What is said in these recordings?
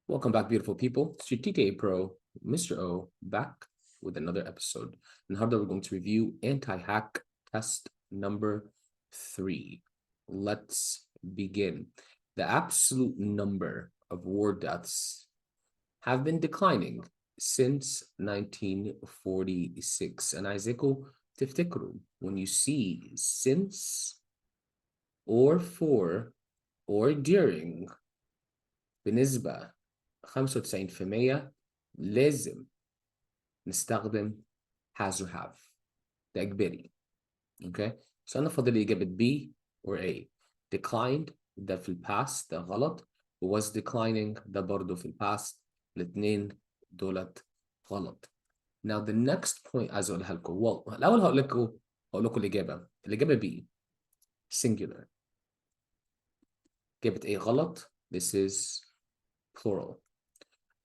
Welcome back, beautiful people. It's your TKA Pro, Mr. O, back with another episode. النهارده we're going to review anti-hack test number 3. Let's begin. The absolute number of war deaths have been declining since 1946. And عايزكم تفتكروا, when you see since or for or during بنسبة 95% لازم نستخدم has or have. ده إجباري. Okay? So أنا فاضل لي إجابة B or A. Declined ده في الباست ده غلط. Was declining ده برضه في الباست. الاتنين دولت غلط. Now the next point عايز أقولها لكم. Well, الأول هقول لكم الإجابة B. Singular. إجابة A غلط. This is plural.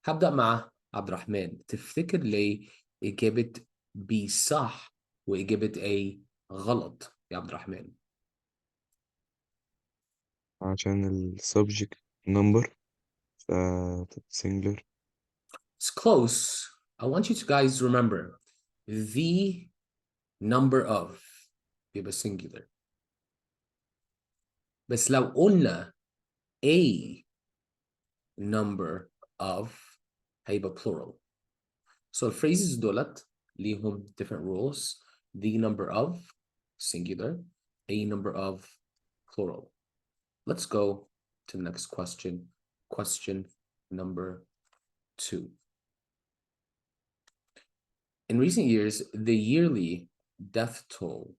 هبدأ مع عبد الرحمن. تفتكر ليه إجابة B صح وإجابة A غلط يا عبد الرحمن؟ عشان ال subject number ف singular. It's close. I want you to guys remember the number of يبقى singular. بس لو قلنا a number of هيبقى plural. So phrases دولت ليهم different rules. The number of singular, a number of plural. Let's go to the next question. Question number 2. In recent years, the yearly death toll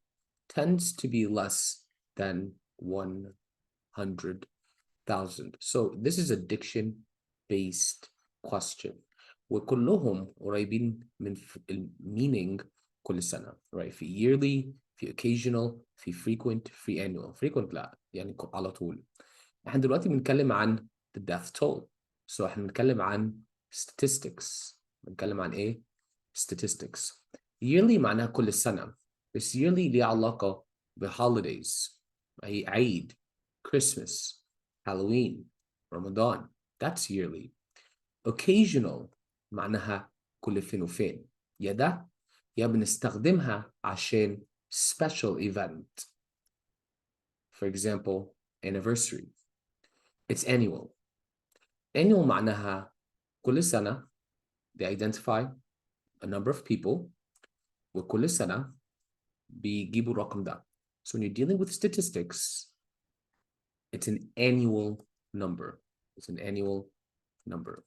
tends to be less than 100,000. So this is a diction-based question. وكلهم قريبين من meaning كل سنة, right? في yearly, في occasional, في frequent, في annual. Frequent لا, يعني على طول. احنا دلوقتي بنتكلم عن the death toll. So احنا بنتكلم عن statistics. بنتكلم عن ايه؟ statistics. yearly معناها كل سنة. بس yearly ليه علاقة بholidays. عيد, Christmas, Halloween, Ramadan. That's yearly. Occasional معناها كل فين وفين. يا ده يا بنستخدمها عشان special event. For example, anniversary. It's annual. Annual معناها كل سنة they identify a number of people وكل سنة بيجيبوا الرقم ده. So when you're dealing with statistics, it's an annual number. It's an annual number.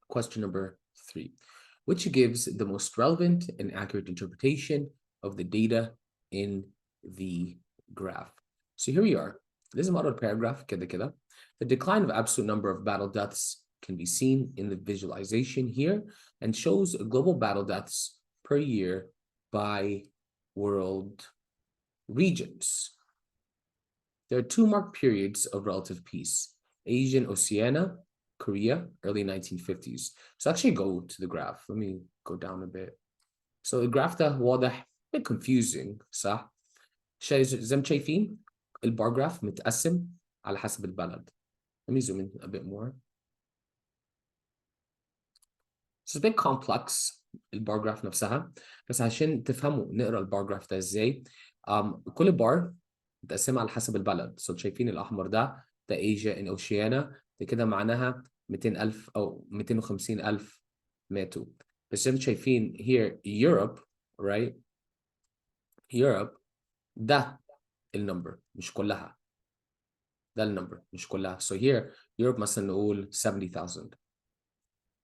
Question number 3. Which gives the most relevant and accurate interpretation of the data in the graph? So here we are. This is a model paragraph. كده كده. The decline of absolute number of battle deaths can be seen in the visualization here and shows global battle deaths per year by world regions. There are 2 marked periods of relative peace: Asian Oceania, Korea, early 1950s. So actually go to the graph. Let me go down a bit. So the graph ده واضح, a bit confusing, صح؟ زي ما شايفين البار جراف متقسم على حسب البلد. Let me zoom in a bit more. So it's a bit complex البار جراف نفسها, بس عشان تفهموا نقرا البار جراف ده ازاي. كل بار متقسمة على حسب البلد. So شايفين الأحمر ده Asia and Oceania. ده كده معناها 200,000 أو 250,000 ماتوا. بس زي ما شايفين here Europe, right? Europe ده النمبر مش كلها. ده النمبر مش كلها. So here Europe مثلا نقول 70,000.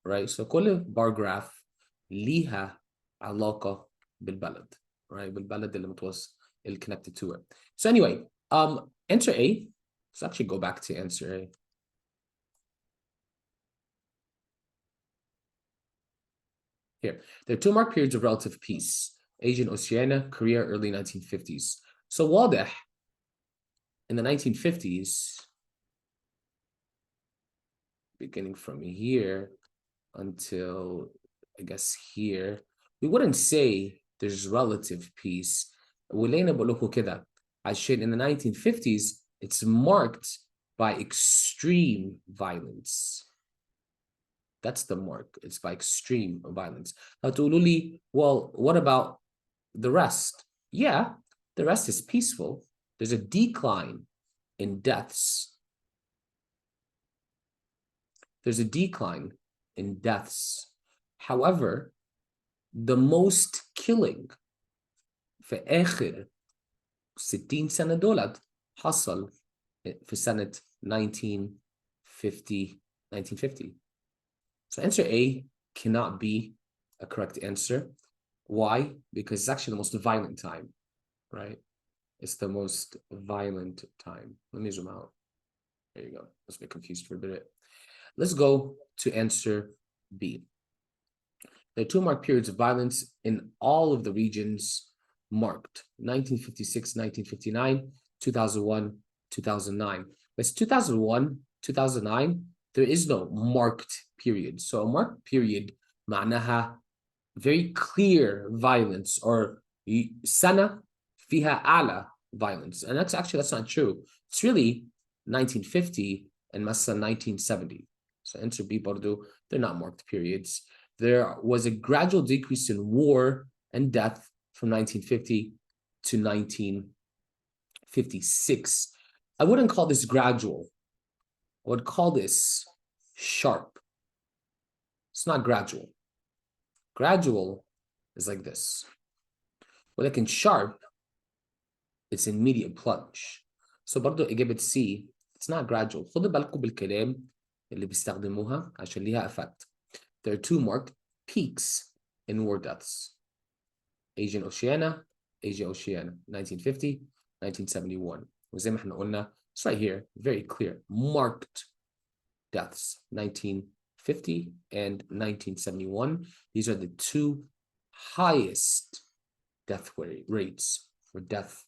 Right? So كل bar graph ليها علاقة بالبلد. Right? بالبلد اللي connected to it. So anyway, answer A. Let's actually go back to answer A. Here, there are 2 marked periods of relative peace: Asian Oceania, Korea, early 1950s. So واضح in the 1950s, beginning from here until I guess here, we wouldn't say there's relative peace. ولينا بقول لكم كده عشان in the 1950s it's marked by extreme violence. That's the mark. It's by extreme violence. هتقولوا لي, well, what about the rest? Yeah, the rest is peaceful. There's a decline in deaths. There's a decline in deaths. However, the most killing في آخر 60 سنة دولت حصل في سنة 1950. So answer A cannot be a correct answer. Why? Because it's actually the most violent time, right? It's the most violent time. Let me zoom out. There you go. I was a bit confused for a bit. Let's go to answer B. There are 2 marked periods of violence in all of the regions marked: 1956, 1959, 2001, 2009. But 2001, 2009, there is no marked period. So a marked period معناها very clear violence, or سنة فيها أعلى violence. And that's not true. It's really 1950 and مثلا 1970. So answer B برضو, they're not marked periods. There was a gradual decrease in war and death from 1950 to 1956. I wouldn't call this gradual. I would call this sharp. It's not gradual. Gradual is like this. ولكن sharp, it's immediate plunge. So برضو إجابة C, it's not gradual. خدوا بالكم بالكلام اللي بيستخدموها عشان ليها effect. There are 2 marked peaks in war deaths. Asian Oceania, 1950, 1971. وزي ما احنا قلنا, it's right here, very clear, marked deaths, 1950 and 1971. These are the 2 highest death rates for death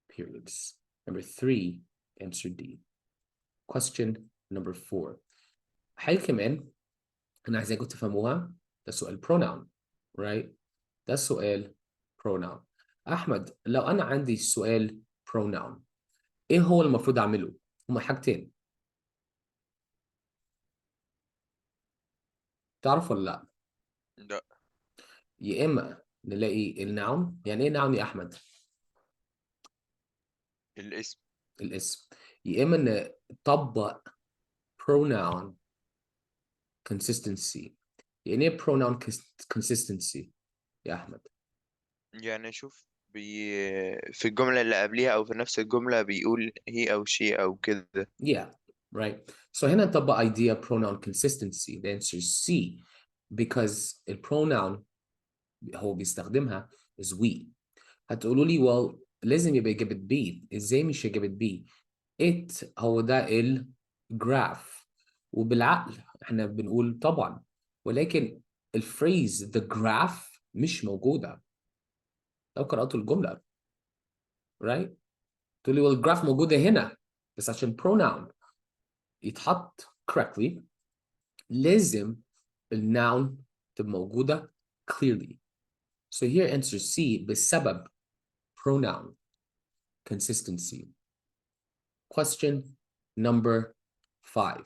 periods. Number 3, answer D. Question number 4. حاجة كمان أنا عايزاكم تفهموها, ده سؤال pronoun, right? ده سؤال pronoun. أحمد, لو أنا عندي سؤال pronoun, إيه هو المفروض أعمله؟ هما حاجتين. تعرف ولا لأ؟ لا. يا إما نلاقي الناون. يعني إيه ناون يا أحمد؟ الاسم. الاسم. يا إما نطبق pronoun consistency. يعني إيه pronoun consistency يا أحمد؟ يعني شوف في الجملة اللي قبليها أو في نفس الجملة بيقول he أو she أو كده. Yeah, right. So هنا نطبق idea pronoun consistency. The answer is C, because the pronoun هو بيستخدمها is we. هتقولوا لي well لازم يبقى إجابة B. إزاي مش إجابة B؟ it هو ده الجراف، وبالعقل احنا بنقول طبعا، ولكن الفريز the graph مش موجودة لو قرأتوا الجملة، right؟ تقول لي well الجراف موجودة هنا، بس عشان pronoun يتحط correctly لازم الnoun تبقى موجودة clearly. So here answer C بسبب pronoun consistency. Question number 5.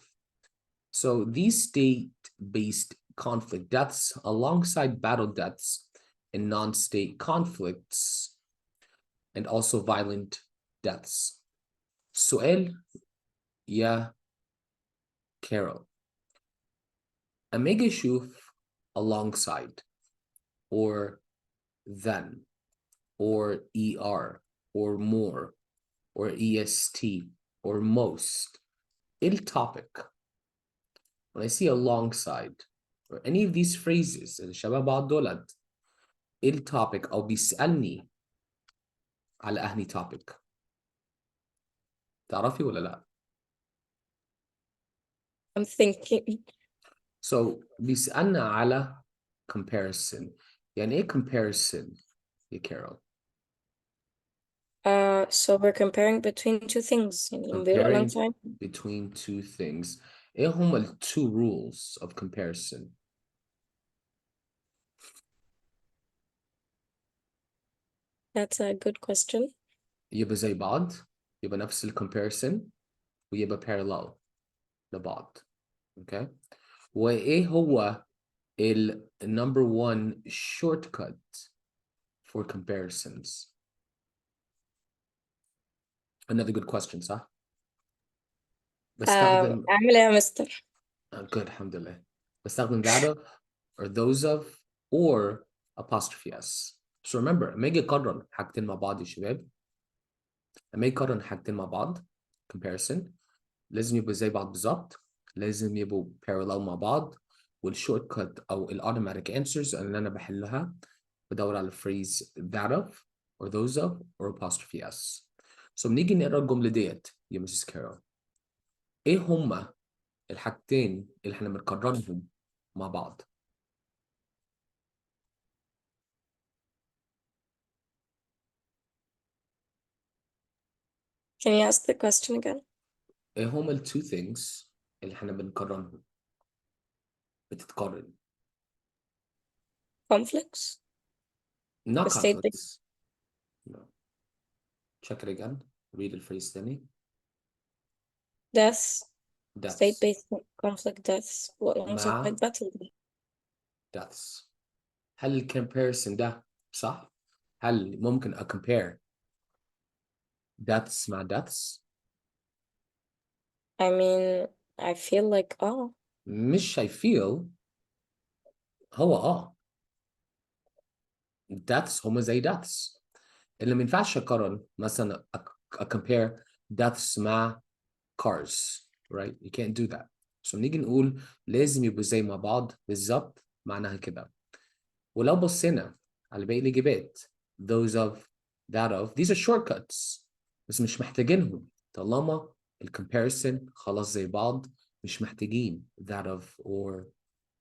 So these state-based conflict deaths alongside battle deaths and non-state conflicts and also violent deaths. سؤال يا Carol. أما أجي أشوف alongside or than or ER or more or EST or most, topic. When I see alongside or any of these phrases اللي شبه بعض دولت, topic أو بيسألني على أهني topic. تعرفي ولا لا؟ I'm thinking. So بيسألنا على comparison. يعني إيه comparison يا Carol? So we're comparing between 2 things in very long Comparing time. between 2 things. إيه هما ال 2 rules of comparison? That's a good question. يبقى زي بعض، يبقى نفس ال comparison، ويبقى parallel لبعض. Okay? وإيه هو ال number one shortcut for comparisons? Another good question, صح؟ بستخدم أعمل إيه يا مستر؟ good الحمد لله. بستخدم that of or those of or apostrophe s. So remember لما اجي اقارن حاجتين مع بعض يا شباب، لما اجي اقارن حاجتين مع بعض comparison لازم يبقوا زي بعض بالظبط، لازم يبقوا parallel مع بعض، والشورت كات او الاوتوماتيك answers اللي انا بحلها بدور على phrase that of or those of or apostrophe s. So بنيجي نقرا الجملة ديت يا مسز كارول، ايه هما الحاجتين اللي احنا بنكررهم مع بعض؟ Can you ask the question again? ايه هما ال two things اللي احنا بنكررهم بتتكرر؟ Conflicts? Not The state conflicts. No. Check it again. Read the phrase تاني. deaths, Deaths. state-based conflict deaths alongside مع battle. deaths. هل الكomparison ده صح؟ هل ممكن compare deaths مع deaths؟ I mean, I feel like مش I feel، هو deaths هما زي deaths. اللي ما ينفعش اقارن مثلا compare deaths مع cars, right? You can't do that. So نيجي نقول لازم يبقوا زي مع بعض بالظبط، معناها كده. ولو بصينا على باقي الإجابات those of that of these are shortcuts بس مش محتاجينهم طالما الcomparison خلاص زي بعض، مش محتاجين that of or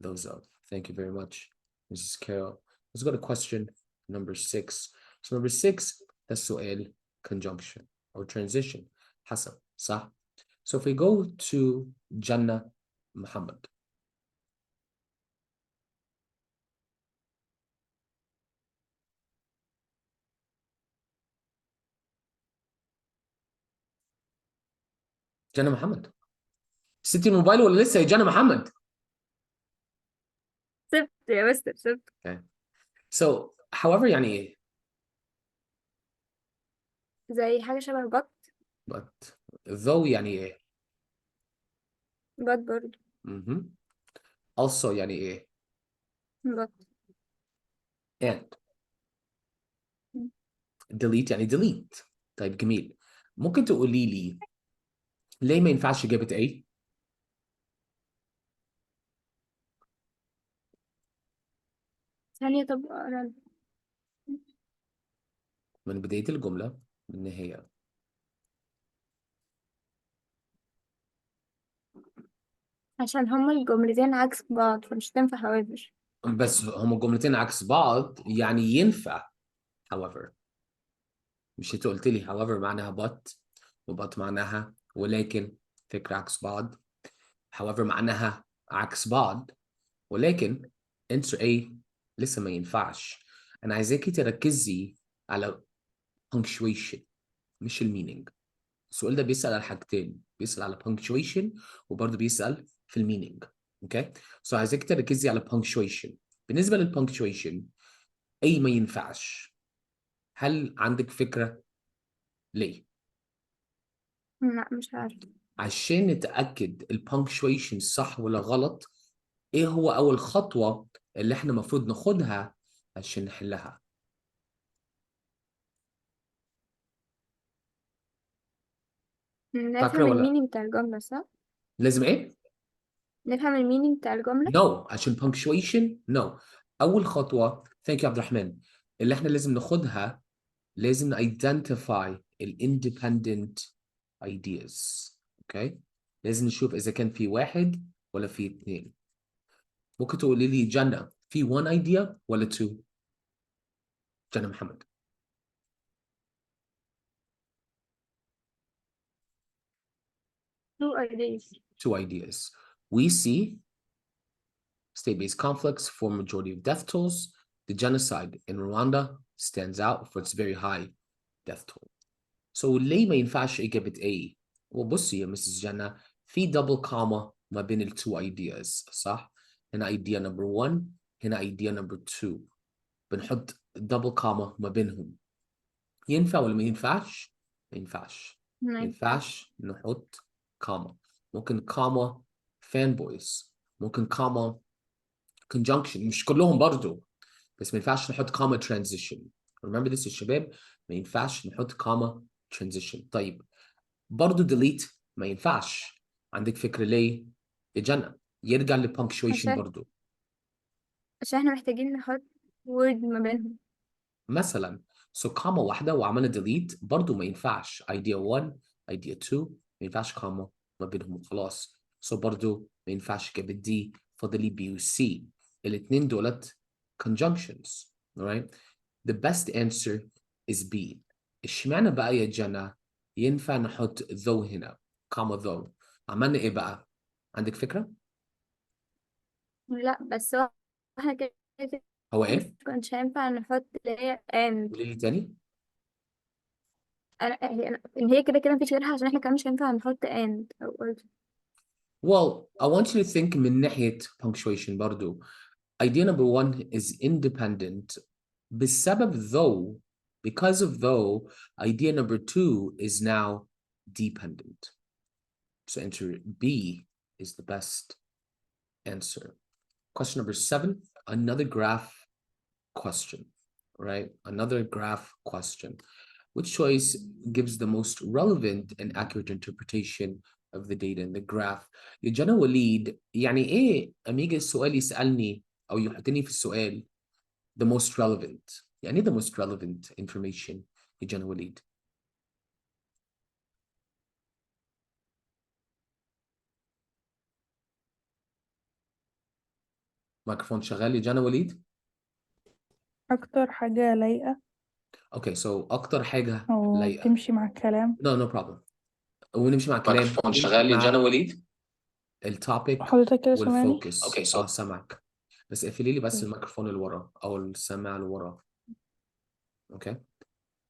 those of. Thank you very much, Mrs. Carol. Let's go to question number 6. So number 6 ده السؤال conjunction or transition حسب صح؟ So if we go to Jannah Muhammad. Jannah Muhammad. سبتي الموبايل ولا لسه يا جانا محمد؟ سبت يا مستر سبت. Okay. So however يعني ايه؟ زي حاجة شبه بط. But though يعني ايه؟ بط برضو. Also يعني ايه؟ بط. And delete يعني delete. طيب جميل. ممكن تقولي لي ليه ما ينفعش إجابة A؟ ثانية طب أقرا. من بداية الجملة للنهاية. عشان هما الجملتين عكس بعض فمش هتنفع however. بس هما الجملتين عكس بعض يعني ينفع however. مش انت قلت لي however معناها but وبut معناها ولكن، فكرة عكس بعض. however معناها عكس بعض ولكن answer A لسه ما ينفعش. أنا عايزاكي تركزي على punctuation مش المينينج. السؤال ده بيسأل على حاجتين، بيسأل على punctuation وبرضه بيسأل في المينينج. اوكي؟ سو عايزاكي تركزي على punctuation. بالنسبة للpunctuation أي ما ينفعش. هل عندك فكرة ليه؟ لا مش عارفة. عشان نتأكد الpunctuation صح ولا غلط، ايه هو أول خطوة اللي احنا المفروض ناخدها عشان نحلها؟ فاكرة نفهم ولا؟ المينينج بتاع الجملة صح؟ لازم ايه؟ نفهم المينينج بتاع الجملة. No عشان punctuation no. أول خطوة thank you عبد الرحمن اللي احنا لازم ناخدها، لازم identify ال independent ideas. okay؟ لازم نشوف إذا كان في واحد ولا في اتنين. ممكن تقولي لي جنة في one idea ولا two؟ جنة محمد. two ideas. Two ideas. We see state-based conflicts form majority of death tolls. The genocide in Rwanda stands out for its very high death toll. So ليه ما ينفعش إجابة A؟ وبصي يا مسز جنة في double comma ما بين ال two ideas صح؟ هنا idea number 1 هنا idea number 2 بنحط double comma ما بينهم ينفع ولا ما ينفعش؟ ما ينفعش ما ينفعش نحط comma ممكن comma fanboys ممكن comma conjunction مش كلهم برضو بس ما ينفعش نحط comma transition remember this يا شباب ما ينفعش نحط comma transition طيب برضو delete ما ينفعش عندك فكرة ليه؟ يا جنى يرجع ل punctuation عشان برضو عشان احنا محتاجين نحط word ما بينهم. مثلا so comma واحدة وعملنا delete برضو ما ينفعش idea 1 idea 2 ما ينفعش comma ما بينهم خلاص so برضو ما ينفعش كده دي فاضل لي B و C الاتنين دولت conjunctions alright the best answer is B اشمعنى بقى يا جنى ينفع نحط though هنا comma though عملنا ايه بقى عندك فكرة لا بس هو احنا كده هو مش ايه كانش هينفع نحط اللي هي and. قولي لي تاني إن هي كده كده مفيش غيرها عشان احنا كمان مش هينفع نحط and أو also. well I want you to think من ناحية punctuation برضو idea number 1 is independent بسبب though because of though idea number 2 is now dependent so answer B is the best answer question number 7 another graph question right another graph question which choice gives the most relevant and accurate interpretation of the data in the graph يا جنى وليد يعني ايه اما يجي السؤال يسألني او يحطني في السؤال the most relevant يعني the most relevant information يا جنى وليد ميكروفون شغال يا جنى وليد أكتر حاجة لايقة okay so اكتر حاجة أو لايقة تمشي مع الكلام. no problem ونمشي مع الكلام ميكروفون ونمشي شغال يا مع جنى وليد؟ التوبيك حضرتك كده سامعني؟ والفوكس سامعك بس اقفلي لي بس الميكروفون اللي ورا او السماعة اللي ورا اوكي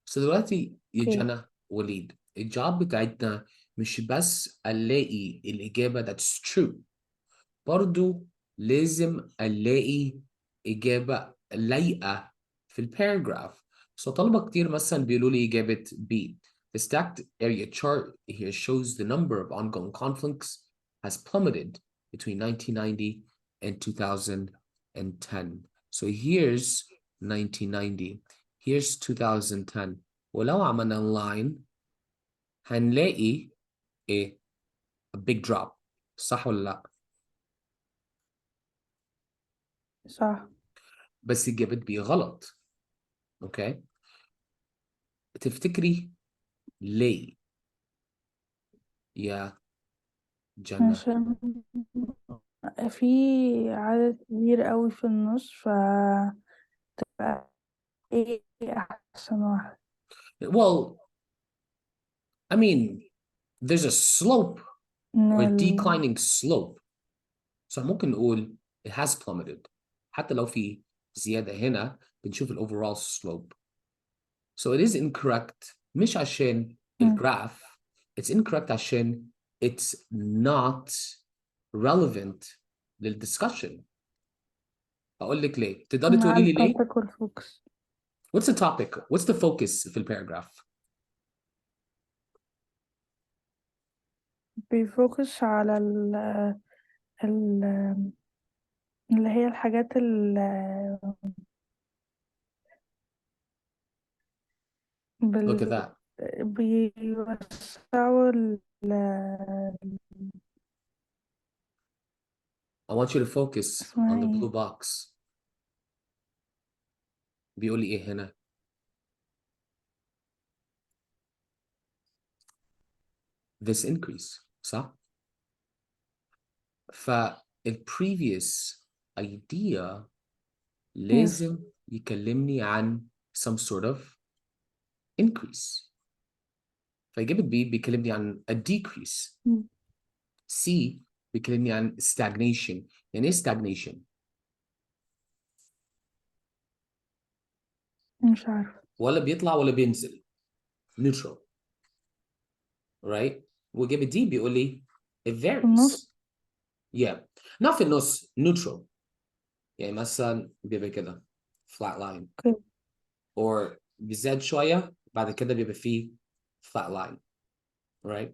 بس دلوقتي يا اوكي. جنى وليد الجواب بتاعتنا مش بس الاقي الاجابة that's true برضو لازم الاقي اجابة لايقة في الباراجراف so طلبة كتير مثلا بيقولوا لي اجابة B the stacked area chart here shows the number of ongoing conflicts has plummeted between 1990 and 2010 so here's 1990 here's 2010 ولو عملنا line هنلاقي ايه a big drop صح ولا لا صح. بس إجابة بي غلط أوكي تفتكري ليه يا جنة عشان في عدد كبير قوي في النص تبقى ايه أحسن واحد. well I mean there's a slope إن or a declining slope so ممكن نقول it has plummeted حتى لو في زيادة هنا بنشوف ال overall slope so it is incorrect مش عشان الجراف it's incorrect عشان it's not relevant للدiscussion هقول لك ليه تقدري مع تقولي لي ليه التوبيك والفوكس. what's the topic what's the focus في الباراجراف بيفوكس على ال اللي هي الحاجات look at that بيوسعوا I want you to focus اسمها on the ايه؟ blue box بيقول لي ايه هنا this increase صح previous idea لازم يكلمني عن some sort of increase فإجابة B بيكلمني عن a decrease C بيكلمني عن stagnation يعني ايه stagnation مش عارفة. ولا بيطلع ولا بينزل neutral right وإجابة D بيقول لي it النص. varies yeah. not في النص neutral. يعني مثلا بيبقى كده flat line. Okay. or بيزاد شوية بعد كده بيبقى فيه flat line. Right?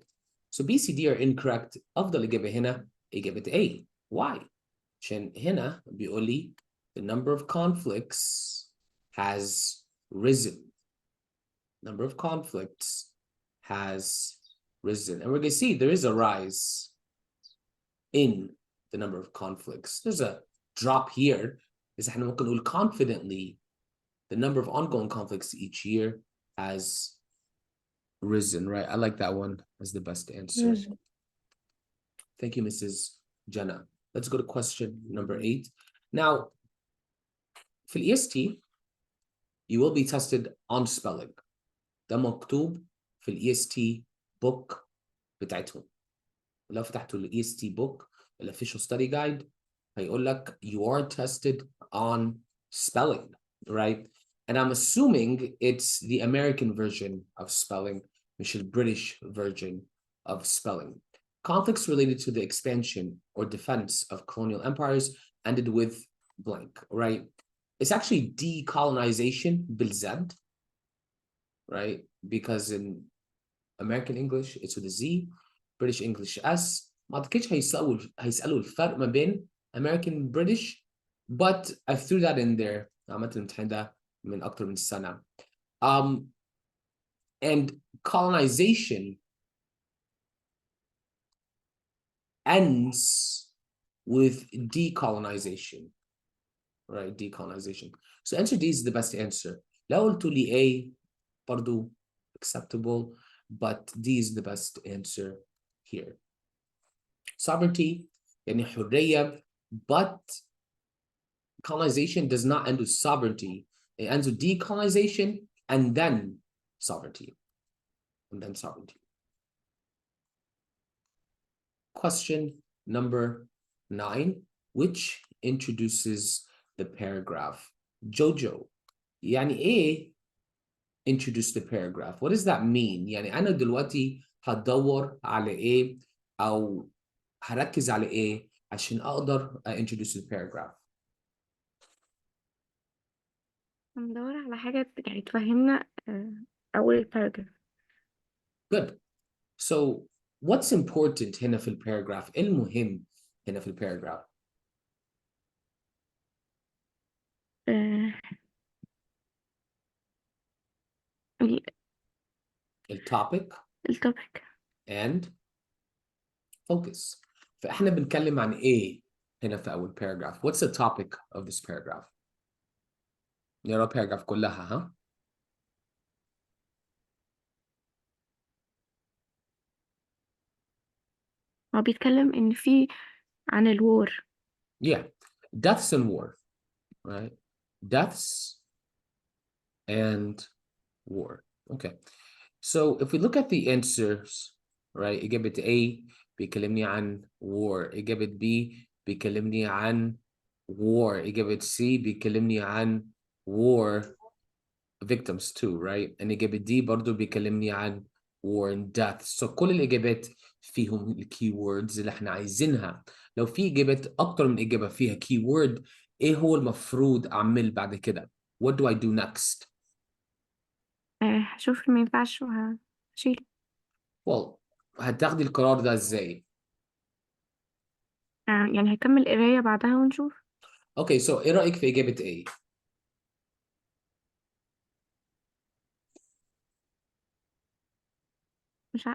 So B, C, D are incorrect. أفضل إجابة هنا إجابة A. Why? عشان هنا بيقول لي the number of conflicts has risen. Number of conflicts has risen. And we're going to see there is a rise in the number of conflicts. There's a drop here. بس احنا ممكن نقول confidently the number of ongoing conflicts each year has risen, right? I like that one as the best answer. Risen. Thank you, Mrs. Jenna. Let's go to question number 8. Now, for EST, you will be tested on spelling. ده مكتوب في EST book بتاعتهم. لو فتحتوا EST book, the official study guide, هيقول لك you are tested on spelling, right? And I'm assuming it's the American version of spelling, which is British version of spelling. Conflicts related to the expansion or defense of colonial empires ended with blank, right? It's actually decolonization, بالزد, right? Because in American English, it's with a Z, British English S. ما أعتقدش هيسألوا الفرق ما بين American British, but I threw that in there. عملت الامتحان ده من أكتر من سنة. And colonization ends with decolonization, right? Decolonization. So answer D is the best answer. لو قلتوا لي A برضو acceptable, but D is the best answer here. Sovereignty يعني حرية, but colonization does not end with sovereignty. It ends with decolonization and then sovereignty. And then sovereignty. Question number 9, which introduces the paragraph? Jojo, يعني إيه introduce the paragraph? What does that mean? يعني أنا دلوقتي هدور على إيه أو هركز على إيه عشان أقدر introduce the paragraph. بندور على حاجة يعني تفهمنا أول الباراجراف. Good. So what's important هنا في الباراجراف؟ إيه المهم هنا في الباراجراف؟ التوبيك التوبيك. and focus. فإحنا بنتكلم عن إيه هنا في أول paragraph? What's the topic of this paragraph? نقرا paragraph كلها ها؟ هو بيتكلم إن في عن الوار. Yeah, deaths and war, right? Deaths and war. Okay. So if we look at the answers, right? إجابة A بيكلمني عن war. إجابة B بيكلمني عن war. إجابة C بيكلمني عن war victims too, right? And إجابة D برضو بيكلمني عن war and death. So كل الإجابات فيهم الكيوردز اللي احنا عايزينها. لو في إجابات أكتر من إجابة فيها keyword, إيه هو المفروض أعمل بعد كده؟ What do I do next? هشوف اللي ما ينفعش وهشيل. Well, هتاخدي القرار ده إزاي؟ يعني هكمل قراية بعدها ونشوف. Okay, so إيه رأيك في إجابة A؟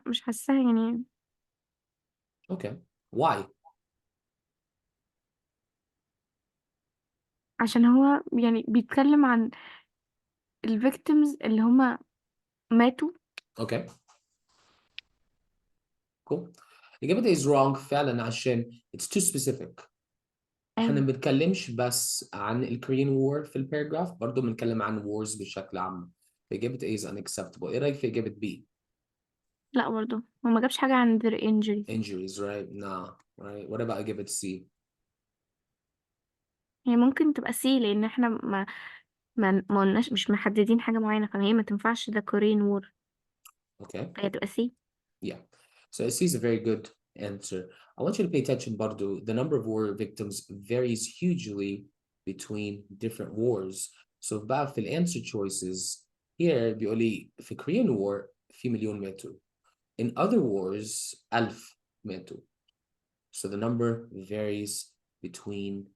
مش حاساها يعني. Okay, why? عشان هو يعني بيتكلم عن الفيكتيمز اللي هما ماتوا. Okay. Cool. إجابة A is wrong فعلا عشان it's too specific. احنا ما بنتكلمش بس عن الكوريان وور في الباراجراف، برضه بنتكلم عن wars بشكل عام. فإجابة A is unacceptable. إيه رأيك في إجابة B؟ لا برضه هو ما جابش حاجة عن their injuries. Injuries, right? Nah, right? What about إجابة C? هي ممكن تبقى سي لأن احنا ما قلناش، مش محددين حاجة معينة، فهي ما تنفعش ده كورين وور. Okay. فهي تبقى سي. Yeah. So C is a very good answer. I want you to pay attention برضو. The number of war victims varies hugely between different wars. So بقى في answer choices here بيقول لي في Korean War في مليون ماتوا. In other wars 1000 ماتوا. So the number varies between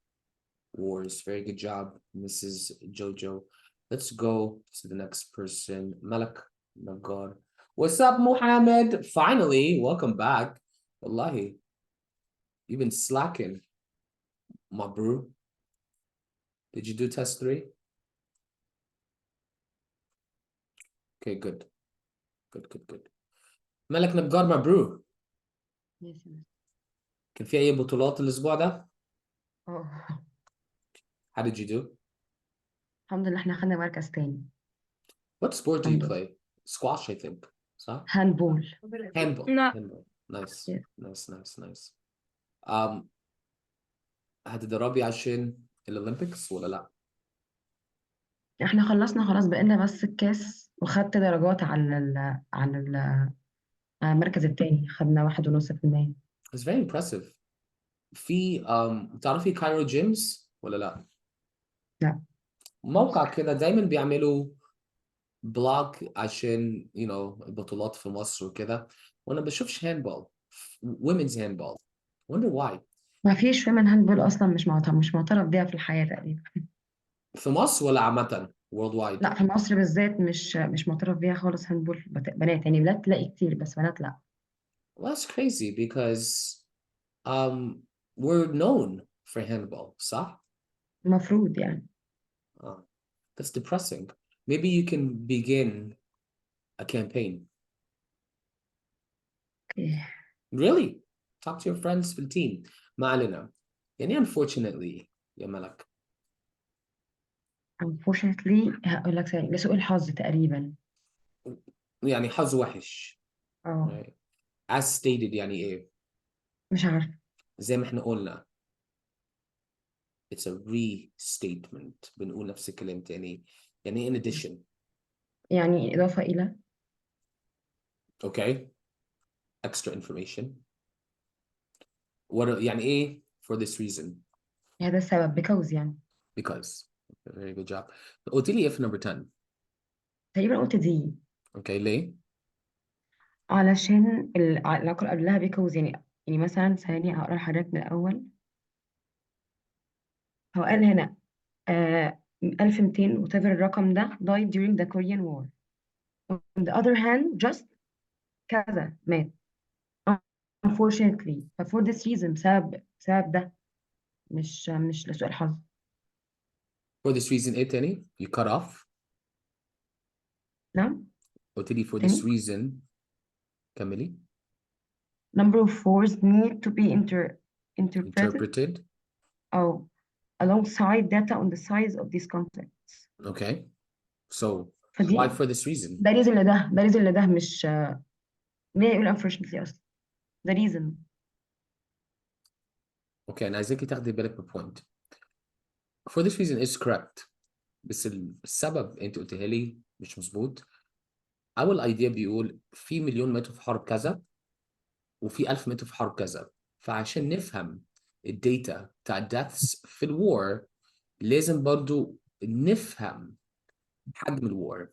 wars. Very good job, Mrs. Jojo. Let's go to the next person. Malak Nagar. What's up, Mohammed? Finally, welcome back. Wallahi, you've been slacking, my bro. Did you do test 3? Okay, good. Good. Malak Nagar, my bro. Yes, yes. كان في أي بطولات الأسبوع ده؟ اه How did you do? الحمد لله احنا خدنا مركز تاني. What sport do you الحمد لله. play? Squash, I think. صح؟ هاندبول. Handball. لا. Handball. Nice. Yes. Nice. هتدربي عشان الأولمبيكس ولا لأ؟ احنا خلصنا خلاص، بقينا بس الكاس، وخدت درجات على المركز التاني، خدنا 1.5%. It's very impressive. في تعرفي كايرو جيمز ولا لأ؟ لا. موقع كده دايما بيعملوا بلوج عشان البطولات في مصر وكده، وأنا بشوفش هاندبول، women's handball. Wonder why. ما فيش ومن هاندبول اصلا، مش معترف بيها في الحياة تقريبا. في مصر ولا عامة؟ worldwide. لا، في مصر بالذات مش معترف بيها خالص هاندبول. بنات يعني، بنات تلاقي كتير بس بنات لا. Well, that's crazy because we're known for handball, صح؟ المفروض يعني. That's depressing. Maybe you can begin a campaign. اوكي. Really? Talk to your friends في التيم. ما علينا. يعني unfortunately يا ملك. unfortunately هقول لك ثاني، لسوء الحظ تقريبا. يعني حظ وحش. اه Right? As stated يعني ايه؟ مش عارفة. زي ما احنا قلنا. It's a restatement. بنقول نفس الكلام تاني. يعني in addition. يعني إضافة إلى. Okay? Extra information. What يعني ايه for this reason? هذا السبب because يعني. Because. Very good job. قلت لي ايه في number 10. تقريبا قلت دي. Okay, ليه؟ علشان العلاقة اللي قبلها because يعني مثلا ثانية هقرا لحضرتك من الأول. هو قال هنا 1200 whatever الرقم ده died during the Korean War. On the other hand just كذا مات unfortunately. for this reason بسبب ده، مش لسوء الحظ. For this reason ايه تاني؟ You cut off. نعم. قلت لي for تاني. this reason. كملي. number of wars need to be interpreted Interpreted. alongside data on the size of these conflicts. Okay. So فدي why for this reason? ده reason لده مش ليه يقول unfortunately أصلا. ده reason. Okay, أنا عايزاكي تاخدي بالك من point. For this reason is correct. بس السبب أنت قلتها لي مش مظبوط. أول idea بيقول في مليون ماتوا في حرب كذا وفي 1000 ماتوا في حرب كذا. فعشان نفهم الداتا بتاع deaths في الوار لازم برضو نفهم حجم الوار.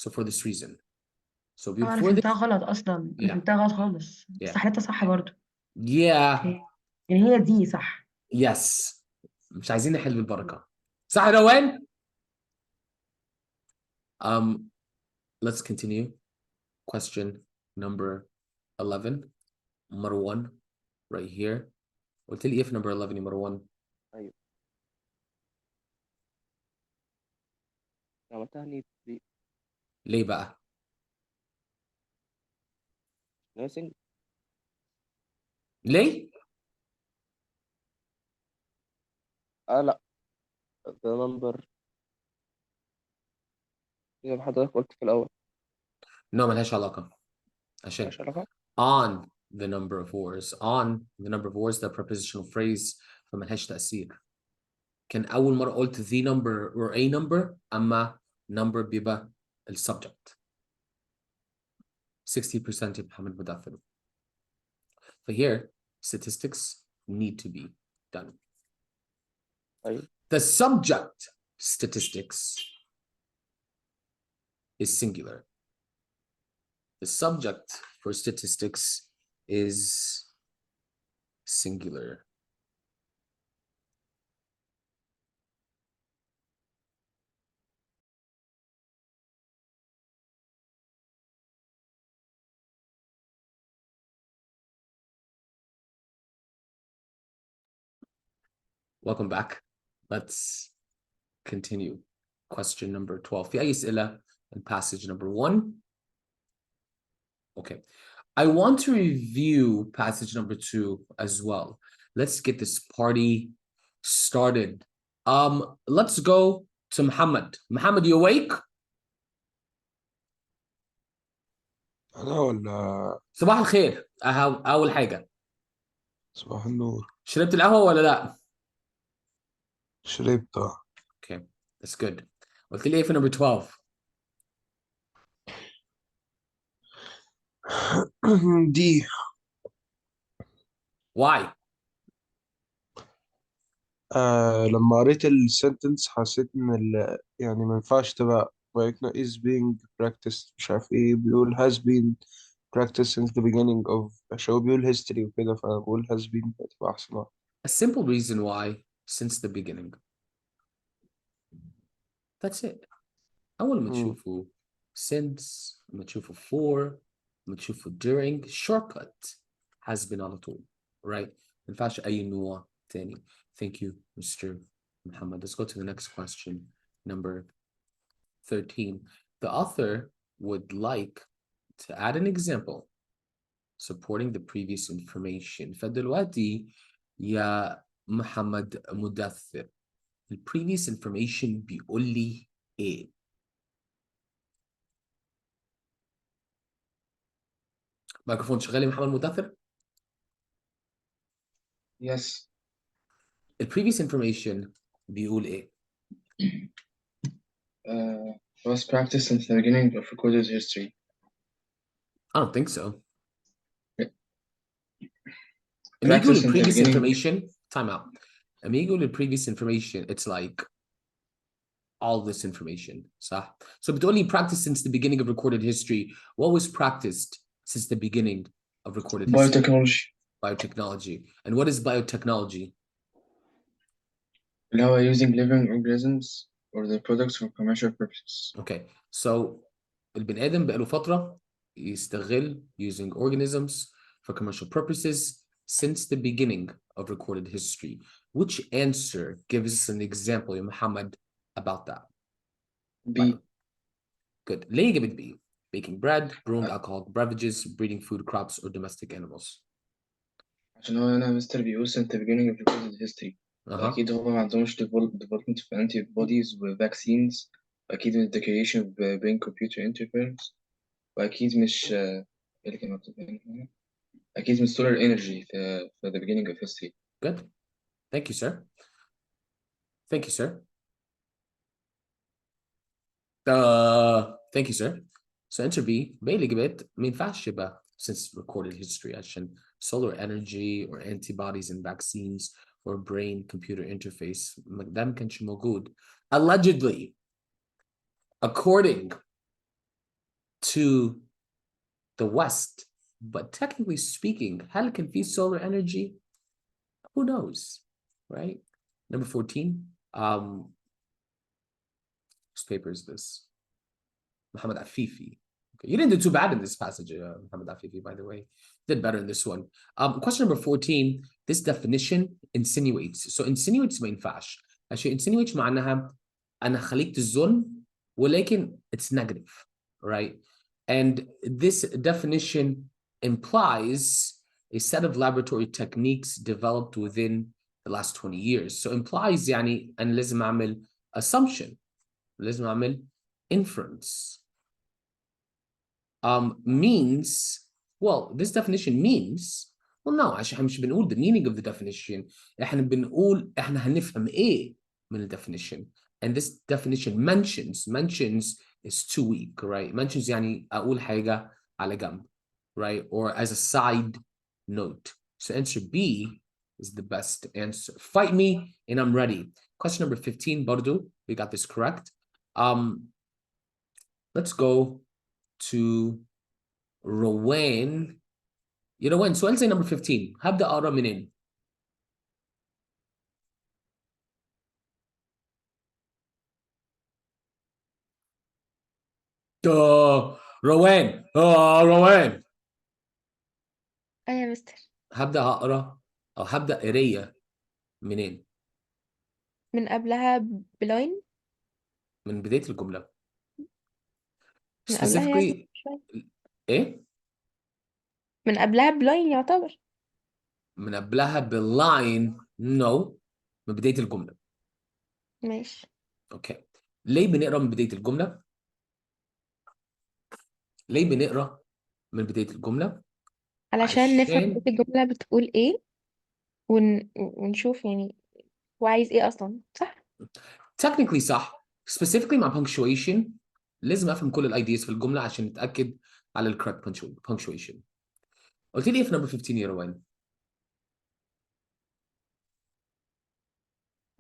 So for this reason. So أنا before فهمتها this. غلط أصلا. أنا Yeah. فهمتها غلط خالص. بس Yeah. حالتها صح برضو. Yeah. Okay. يعني هي دي صح. Yes. مش عايزين نحل بالبركة. صح يا روان؟ Let's continue. Question number 11. Marwan, right here. قلت لي ايه في number 11 يا مروان؟ أيوة. عملتها نيت دي ليه بقى؟ ناسنج. ليه؟ لا، ده نمبر زي ما حضرتك قلت في الأول. No ملهاش علاقة. عشان ماشي علاقة. on the number of wars. On the number of wars ده prepositional phrase فملهاش تأثير. كان أول مرة قلت the number or a number أما number بيبقى ال subject. 60% يا محمد مدافن. But here, statistics need to be done. أيوة. The subject statistics is singular. The subject for statistics is singular. Welcome back. Let's continue. Question number 12. في أي أسئلة in passage number 1? Okay. I want to review passage number 2 as well. Let's get this party started. Let's go to Muhammad. Muhammad, you awake? أنا ولا صباح الخير. أول حاجة. صباح النور. شربت القهوة ولا لا؟ شربتها. Okay, that's good. قلت لي إيه في number 12? دي Why? لما قريت السنتنس حسيت إن يعني ما ينفعش تبقى right now is being practiced مش عارف إيه بيقول has been practiced since the beginning of عشان هو بيقول history وكده فأنا بقول has been تبقى أحسن. A simple reason why, since the beginning. That's it. أول ما تشوفوا since، لما تشوفوا for، لما تشوفوا during، shortcut has been على طول, right? ما ينفعش أي نوع تاني. Thank you, Mr. Muhammad. Let's go to the next question, number 13. The author would like to add an example supporting the previous information. فدلوقتي يا محمد مدثر the previous information بيقول لي ايه؟ ميكروفون شغال يا محمد مدثر؟ Yes. The previous information بيقول ايه؟ Was practiced since the beginning of recorded history. I don't think so. Practice لما يقول since the previous beginning. information, time out. لما يقول previous information, it's like all this information, صح? So بتقول لي practice since the beginning of recorded history. What was practiced since the beginning of recorded history? Biotechnology. Biotechnology. And what is biotechnology? اللي هو using living organisms or their products for commercial purposes. Okay, so البني آدم بقاله فترة يستغل using organisms for commercial purposes since the beginning of recorded history. Which answer gives us an example, يا محمد, about that? B. Good. ليه جابت B? Baking bread, brewing alcoholic beverages, breeding food crops, or domestic animals. عشان هو هنا مستر بيقول since the beginning of recorded history. أكيد هو ما عندهمش development في antibodies و vaccines. أكيد من the creation of brain computer interference. وأكيد مش إيه اللي كان مكتوب هنا؟ أكيد من solar energy في the beginning of history. Good. Thank you, sir. Thank you, sir. Thank you, sir. So answer B, باقي الإجابات ما ينفعش يبقى since recorded history عشان solar energy or antibodies and vaccines or brain computer interface ده ما كانش موجود. Allegedly, according to the West, but technically speaking, هل كان في solar energy? Who knows, right? Number 14, whose paper is this? Muhammad Afifi. Okay. You didn't do too bad in this passage, Muhammad Afifi, by the way. Did better in this one. Question number 14, this definition insinuates. So insinuates ما ينفعش. عشان insinuates معناها أنا خليك تظن ولكن it's negative, right? And this definition implies a set of laboratory techniques developed within the last 20 years. So implies يعني أنا لازم أعمل assumption. لازم أعمل inference. Means, well, this definition means, well, no, عشان احنا مش بنقول the meaning of the definition. احنا بنقول احنا هنفهم ايه من definition. And this definition mentions is too weak, right? Mentions يعني أقول حاجة على جنب, right? Or as a side note. So answer B is the best answer. Fight me and I'm ready. Question number 15, برضو. We got this correct. Let's go to روان. يا روان سؤال زي number 15. هبدأ أقرأ منين؟ روان روان. ايوه يا مستر. هبدأ أقرأ أو هبدأ قراية منين؟ من قبلها بلاين. من بداية الجملة. من قبلها يعني Specifically شوية. إيه؟ من قبلها بلاين يعتبر. من قبلها باللاين no. من بداية الجملة. ماشي. اوكي. ليه بنقرا من بداية الجملة؟ ليه بنقرا من بداية الجملة؟ علشان نفهم عشان بقية الجملة بتقول ايه ونشوف يعني هو عايز ايه اصلا، صح؟ technically صح. specifically مع punctuation لازم افهم كل الايدياز في الجملة عشان نتأكد على ال correct punctuation. قلت لي ايه في number 15 يا روان؟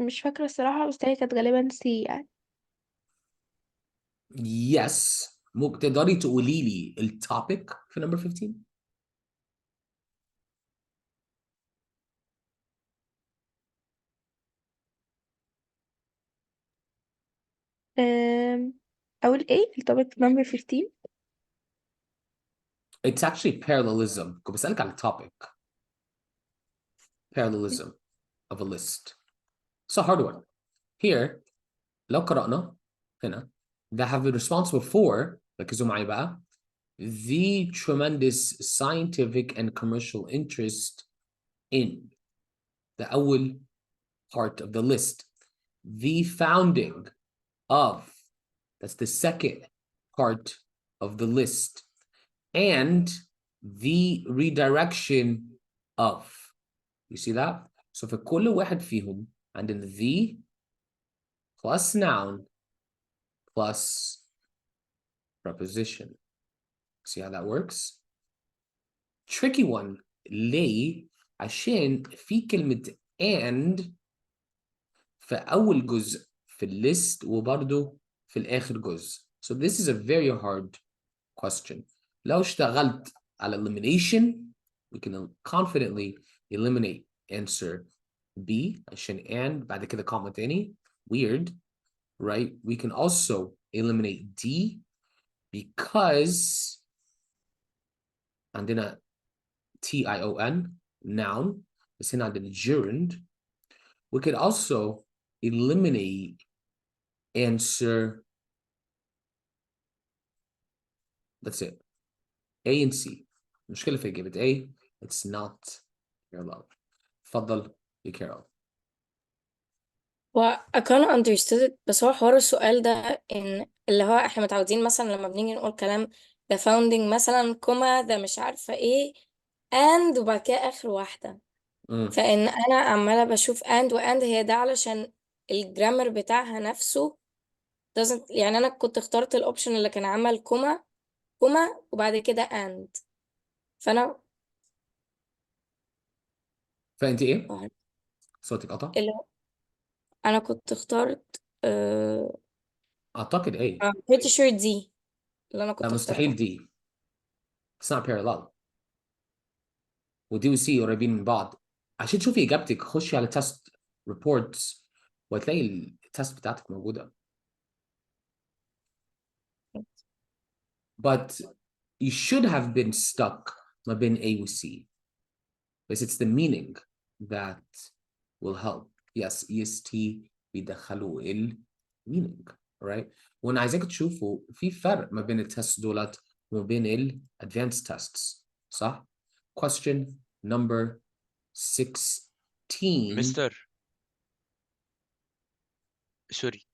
مش فاكرة الصراحة، بس هي كانت غالبا سي يعني. yes. ممكن تقدري تقولي لي التوبيك في number 15؟ أول ايه التوبيك نمبر 15؟ It's actually parallelism. كنت بسألك على التوبيك. Parallelism of a list. It's a hard one. Here لو قرأنا هنا that have been responsible for ركزوا معي بقى the tremendous scientific and commercial interest in the أول part of the list, the founding of, that's the second part of the list, and the redirection of. You see that? So في كل واحد فيهم عندنا the plus noun plus preposition. See how that works? Tricky one. ليه؟ عشان في كلمة and في أول جزء في الليست وبرضه في الآخر جزء. So this is a very hard question. لو اشتغلت على elimination, we can confidently eliminate answer B عشان and بعد كده comma تاني. Weird, right? We can also eliminate D because عندنا tion noun بس هنا عندنا gerund. We could also eliminate answer. That's it. A and C. المشكلة في إجابة A. It's not parallel. اتفضل يا كارول. و I kind of understood it، بس هو حوار السؤال ده إن اللي هو احنا متعودين مثلا لما بنيجي نقول كلام the founding مثلا كوما ده مش عارفة ايه and وبعد كده آخر واحدة، فإن أنا عمالة بشوف and و and هي ده علشان الجرامر بتاعها نفسه doesn't، يعني أنا كنت اخترت الأوبشن اللي كان عمل كوما وبعد كده and، فأنا فأنت إيه؟ صوتك قطع؟ اللي هو أنا كنت اخترت أعتقد A. I'm pretty sure دي اللي أنا لا كنت مستحيل اخترتها. D. It's not parallel. ودي وسي قريبين من بعض. عشان تشوفي إجابتك خشي على test reports وهتلاقي التست بتاعتك موجودة. But you should have been stuck ما بين A و C. But it's the meaning that will help. Yes, EST بيدخلوا meaning, right? وانا عايزاك تشوفوا في فرق ما بين التست دولت وما بين advanced tests. صح؟ Question number 16. مستر سوري.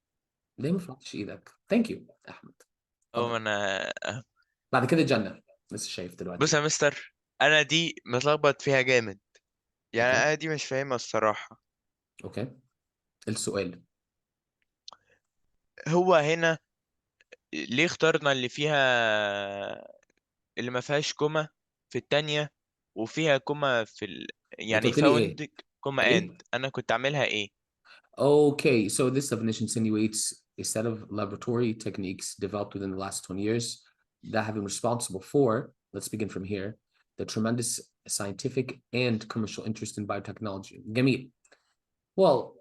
ليه ما فرقتش ايدك؟ Thank you احمد. ما اتفضل. انا بعد كده جنة لسه شايف بص دلوقتي. يا مستر، انا دي متلخبط فيها جامد، يعني اوكي انا دي مش فاهمها الصراحة. اوكي السؤال. هو هنا ليه اخترنا اللي ما فيهاش كوما في التانية، وفيها كوما يعني قلت لي ايه؟ found كوما ايه؟ and انا كنت اعملها ايه؟ Okay, so this definition insinuates a set of laboratory techniques developed within the last 20 years that have been responsible for, let's begin from here, the tremendous scientific and commercial interest in biotechnology. جميل. Well,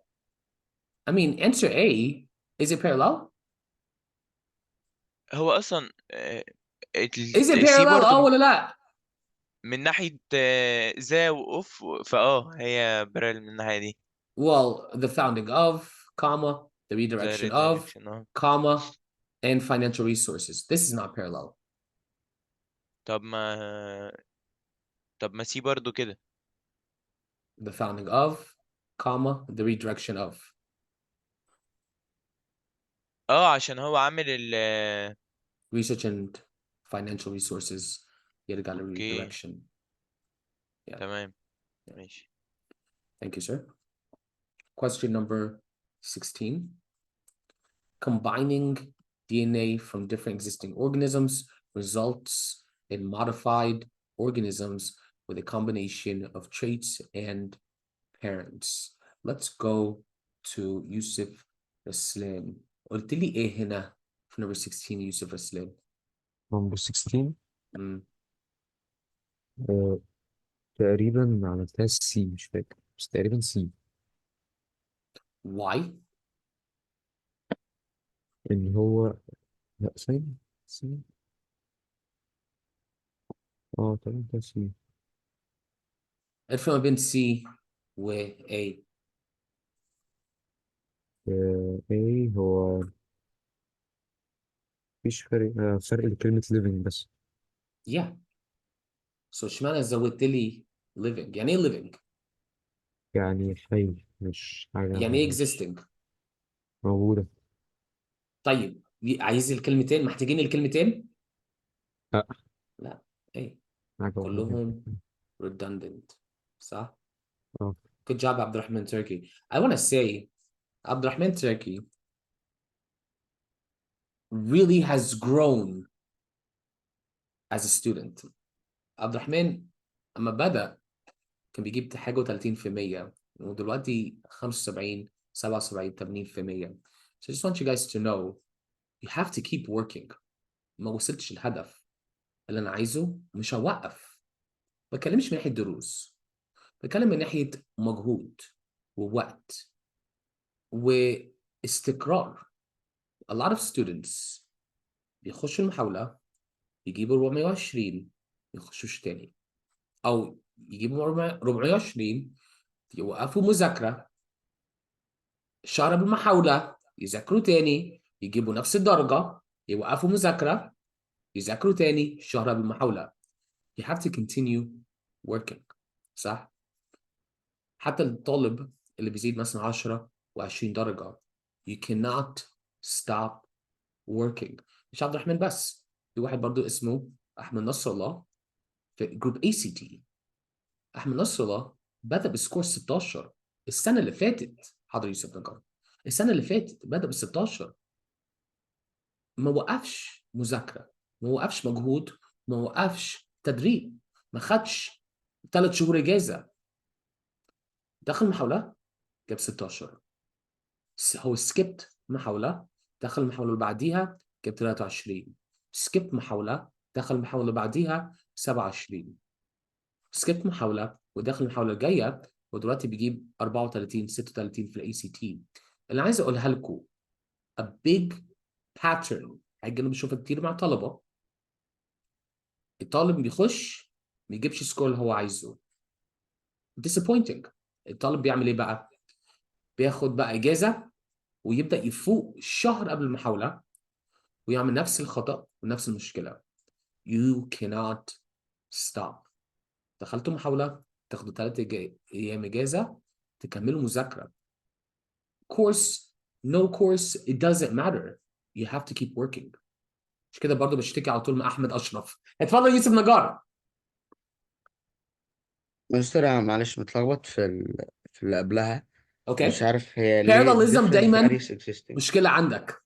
I mean, answer A, is it parallel? هو اصلا Is it السي parallel? برضو ولا لا؟ من ناحية ذا وأوف، هي برل من الناحية دي. Well, the founding of, comma, the the redirection of, redirection comma, and financial resources. This is not parallel. طب ما سي برضو كده. The founding of, comma, the redirection of. عشان هو عامل Research and financial resources يرجع ل اوكي redirection. Yeah. تمام Yeah. ماشي. Thank you, sir. Question number 16. Combining DNA from different existing organisms results in modified organisms with a combination of traits and parents. Let's go to Yusuf Raslan. قلت لي ايه هنا في number 16 يوسف رسلان؟ number 16 مم. تقريبا عملتها سي، مش فاكر بس تقريبا سي. Why؟ ان هو لا ثاني سي، تقريبا ده سي. الفرق ما بين C و A. ايه هو مفيش فرق، فرق لكلمة living بس. Yeah. So اشمعنى زودت لي living؟ يعني ايه living؟ يعني حي، مش حاجة يعني ايه مش existing؟ موجودة. طيب عايز الكلمتين، محتاجين الكلمتين؟ لا لا. ايه؟ حاجة واحدة. كلهم redundant. صح؟ اه Good job, Abdurrahman Turkey. I want to say, Abdurrahman Turkey really has grown as a student. Abdurrahman أما بدأ كان بيجيب حاجة و30%، ودلوقتي 75 77 80%. So I just want you guys to know you have to keep working. ما وصلتش الهدف اللي أنا عايزه مش هوقف. ما بتكلمش من ناحية دروس، بتكلم من ناحية مجهود ووقت واستقرار. A lot of students بيخشوا المحاولة يجيبوا 420 يخشوش تاني، أو يجيبوا 420 يوقفوا مذاكرة، شهر بالمحاولة يذاكروا تاني يجيبوا نفس الدرجة، يوقفوا مذاكرة يذاكروا تاني شهر بالمحاولة. You have to continue working. صح؟ حتى الطالب اللي بيزيد مثلا 10 و20 درجة you cannot stop working. مش عبد الرحمن بس، في واحد برضو اسمه أحمد نصر الله في جروب ACT. أحمد نصر الله بدأ بسكور 16 السنة اللي فاتت. حاضر يوسف نجار، السنة اللي فاتت بدأ ب 16، ما وقفش مذاكرة، ما وقفش مجهود، ما وقفش تدريب، ما خدش 3 شهور إجازة، دخل محاولة جاب 16. هو سكيبت محاولة، دخل المحاولة اللي بعديها جاب 23، سكيبت محاولة دخل المحاولة اللي بعديها 27، سكيبت محاولة وداخل المحاولة الجاية ودلوقتي بيجيب 34 36 في الاي سي تي. اللي عايز اقولها لكم a big pattern حاجة انا بشوفها كتير مع طلبة. الطالب بيخش ما يجيبش سكور اللي هو عايزه، disappointing. الطالب بيعمل ايه بقى؟ بياخد بقى اجازة ويبدأ يفوق شهر قبل المحاولة ويعمل نفس الخطأ ونفس المشكلة. You cannot stop. دخلتوا محاولة تاخدوا 3 أيام إجازة تكملوا مذاكرة. Course no course it doesn't matter. You have to keep working. مش كده برضه بشتكي على طول من أحمد أشرف. اتفضل يوسف نجار. مستر أنا معلش متلخبط في اللي قبلها. مش أوكي. عارف هي ليه Parallelism different دايما values existing. مشكلة عندك.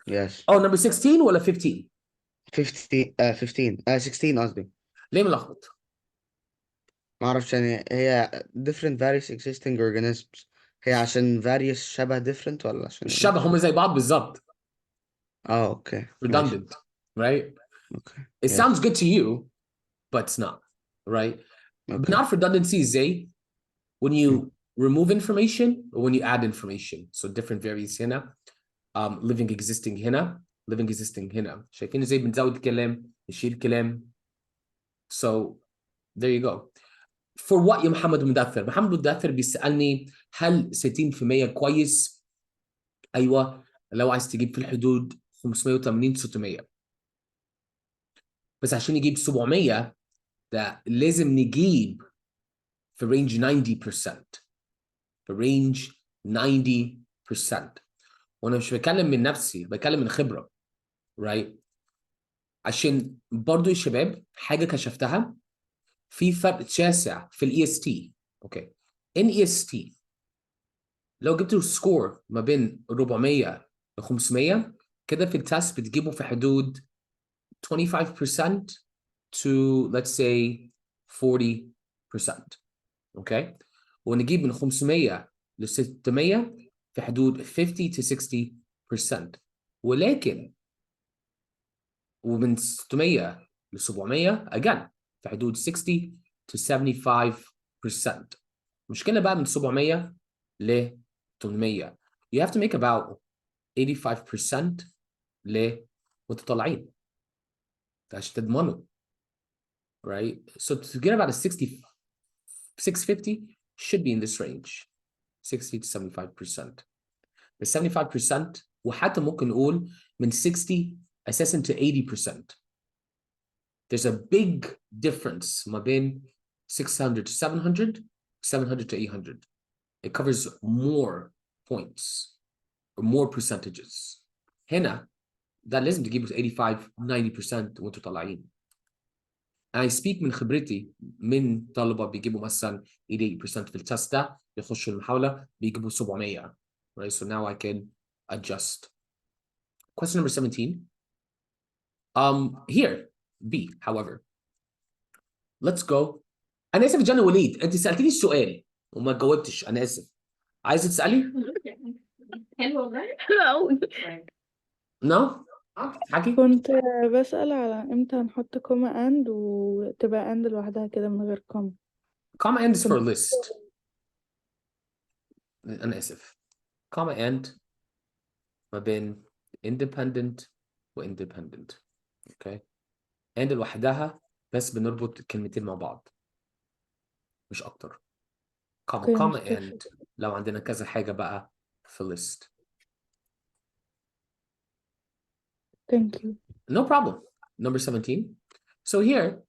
Yes. أو number 16 ولا 15؟ 15 15 16 قصدي. ليه ملخبط؟ ما اعرفش يعني هي different various existing organisms، هي عشان various شبه different ولا عشان مش ايه؟ شبه، هم زي بعض بالظبط. اه اوكي ماشي. redundant, right? اوكي It yes. sounds good to you, but it's not, right? اوكي. بنعرف redundancy ازاي؟ when you remove information or when you add information. So different various هنا. living existing هنا. living existing هنا. شايفين ازاي بنزود كلام نشيل كلام. So there you go. For what يا محمد مدثر؟ محمد مدثر بيسألني هل 60% كويس؟ أيوة، لو عايز تجيب في الحدود 580 600. بس عشان يجيب 700 ده لازم نجيب في رينج 90%. في رينج 90%. وانا مش بتكلم من نفسي، بتكلم من خبرة. right؟ عشان برضو يا شباب حاجة كشفتها، في فرق شاسع في الاي اس تي. اوكي، ان اي اس تي لو جبت له سكور ما بين 400 ل 500 كده في التست بتجيبه في حدود 25% to let's say 40%. اوكي، ونجيب من 500 ل 600 في حدود 50 to 60%. ولكن ومن 600 ل 700 again في حدود 60 to 75%. المشكلة بقى من 700 ل 800 you have to make about 85% لمتطلعين عشان تضمنه. right? So to get about a 650 should be in this range 60 to 75%. The 75% وحتى ممكن نقول من 60 أساساً to 80%. There's a big difference ما بين 600 to 700, 700 to 800. It covers more points or more percentages. هنا ده لازم تجيبه 85 90% وانتوا طالعين. I speak من خبرتي من طلبة بيجيبوا مثلا 88% في التست ده يخشوا المحاولة بيجيبوا 700. Right? So now I can adjust. Question number 17. Here, B, however. Let's go. أنا آسف جانا وليد، أنت سألتني السؤال وما جاوبتش، أنا آسف. عايزة تسألي؟ حلو والله. No؟ حكي؟ كنت بسأل على امتى هنحط كوما اند وتبقى اند لوحدها كده من غير كوما. Comma end is for كنت a list. أنا آسف. Comma end ما بين independent و independent. Okay. and لوحدها بس بنربط كلمتين مع بعض مش أكتر. comma اوكي comma مش and لو عندنا كذا حاجة بقى في list. thank you. No problem. Number 17. So here,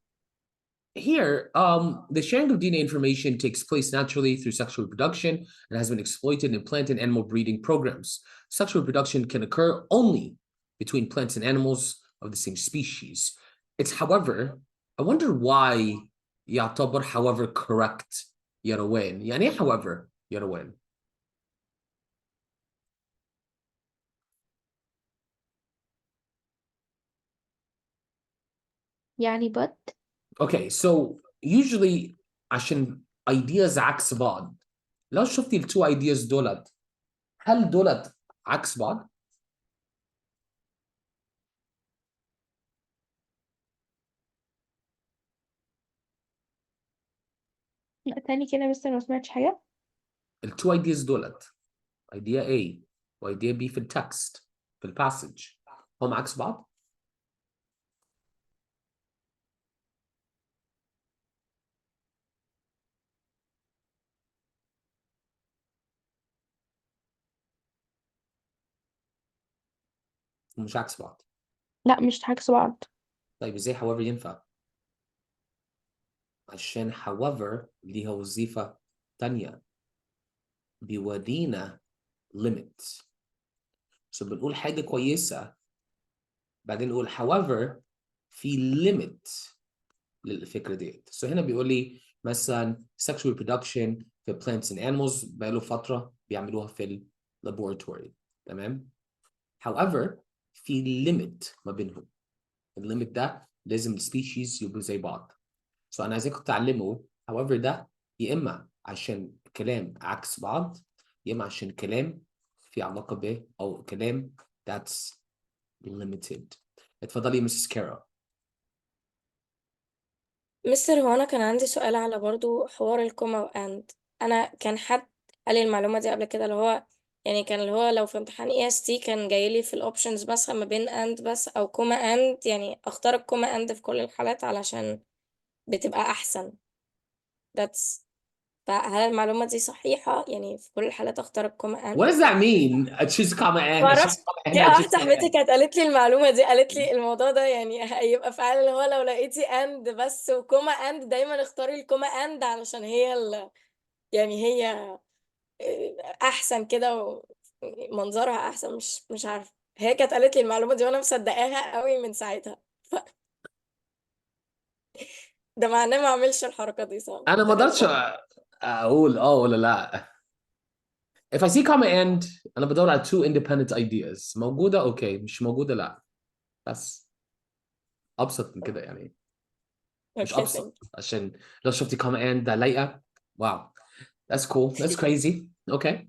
the sharing of DNA information takes place naturally through sexual reproduction and has been exploited in plant and animal breeding programs. Sexual reproduction can occur only between plants and animals of the same species. It's however, I wonder why يعتبر however correct يا روان. يعني إيه however يا روان؟ يعني but Okay, so usually عشان ideas عكس بعض. لو شفتي التو ideas دولت هل دولت عكس بعض؟ لا تاني كده بس أنا ما سمعتش حاجة. التو ideas دولت idea A و idea B في التكست في الباسج هم عكس بعض؟ مش عكس بعض. لا مش عكس بعض. طيب ازاي however ينفع؟ عشان however ليها وظيفة تانية بيودينا limit. so بنقول حاجة كويسة بعدين نقول however في limit للفكرة ديت. so هنا بيقول لي مثلا sexual reproduction في plants and animals بقاله فترة بيعملوها في laboratory. تمام؟ however في limit ما بينهم. الليميت ده لازم السبيشيز يبقوا زي بعض. so انا عايزاكم تتعلموا however ده يا إما عشان كلام عكس بعض يا إما عشان كلام في علاقة ب أو كلام that's limited. اتفضلي مسز كارا. مستر، هو انا كان عندي سؤال على برضو حوار الكوما واند. انا كان حد قال لي المعلومه دي قبل كده، اللي هو يعني كان اللي هو لو في امتحان اي اس تي كان جاي لي في الاوبشنز مثلا ما بين اند بس او كوما اند، يعني اختار الكوما اند في كل الحالات علشان بتبقى احسن. that's فهل المعلومه دي صحيحه؟ يعني في كل الحالات اختار الكوما What اند؟ does that mean? Choose comma and choose معرفش. comma and في choose واحدة comma صاحبتي and. كانت قالت لي المعلومة دي، قالت لي الموضوع ده يعني هيبقى فعلا اللي هو لو لقيتي اند بس وكوما اند دايما اختاري الكوما اند علشان هي يعني هي احسن كده ومنظرها احسن. مش عارفة، هي كانت قالت لي المعلومة دي وانا مصدقاها قوي من ساعتها. ده معناه ما اعملش الحركة دي، صح؟ أنا ما أقدرش أقول ولا لا. If I see comma and أنا بدور على two independent ideas موجودة أوكي، مش موجودة لا. بس أبسط من كده يعني. مش اوكي ثانك أبسط عشان لو شفتي comma and ده لايقة. Wow, that's cool. That's crazy. Okay.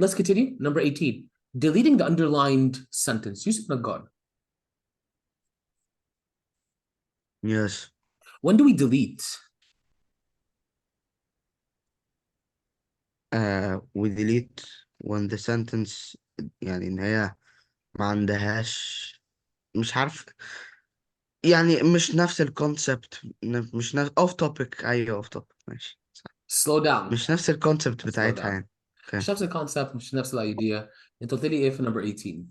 Let's continue. Number 18. Deleting the underlined sentence. Yusuf Naggar. Yes. When do we delete? We delete when the sentence يعني إن هي ما عندهاش، مش عارف، يعني مش نفس الكونسبت، مش نفس off topic. أيوه off topic ماشي صح. Slow down. مش نفس الكونسبت Slow بتاعتها down. يعني. Okay. مش نفس الكونسبت، مش نفس الايديا. انت قلت لي ايه في number 18؟